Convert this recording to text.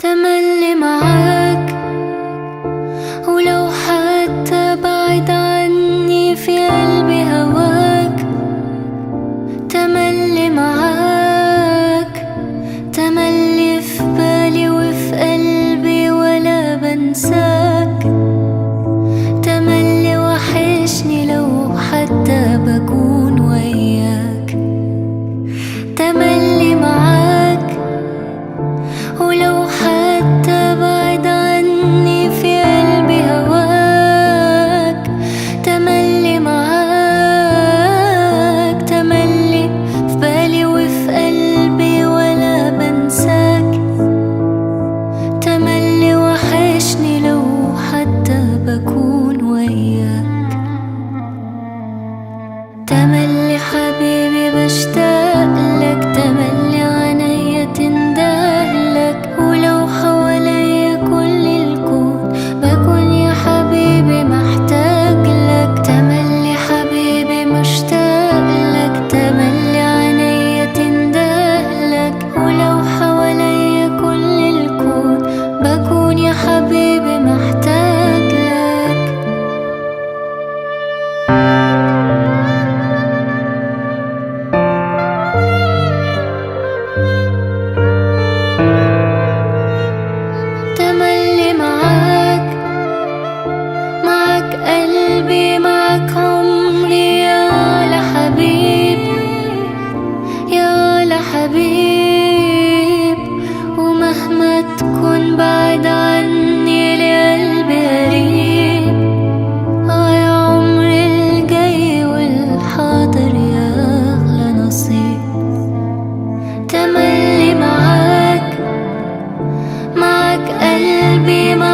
تملي معاك، ولو حتى بعيد عني في قلبي هواك. تملي معاك، تملي في بالي وفي قلبي ولا بنساك. تملي وحشني لو حتى بكون وياك. تملي معاك، ولو حتى بعيد عني في قلبي هواك. تملي معاك، تملي في بالي وفي قلبي ولا بنساك. تملي وحشني لو حتى بكون وياك. تملي حبيبي بشتاق لك، تملي عينيا تندهلك، ولو حواليا كل الكون بكون يا حبيبي محتاج لك. تملي حبيبي مشتاق لك، تملي عينيا تندهلك، ولو حواليا كل الكون بكون يا حبيبي محتاج لك. تملي معاك، معاك قلبي، معاك عمري يا لحبيب، يا لحبيب. ومهما تكون بعد عني لقلبي قريب. يا عمري الجاي والحاضر يا أغلى نصيب. تملي معاك، معاك قلبي، معاك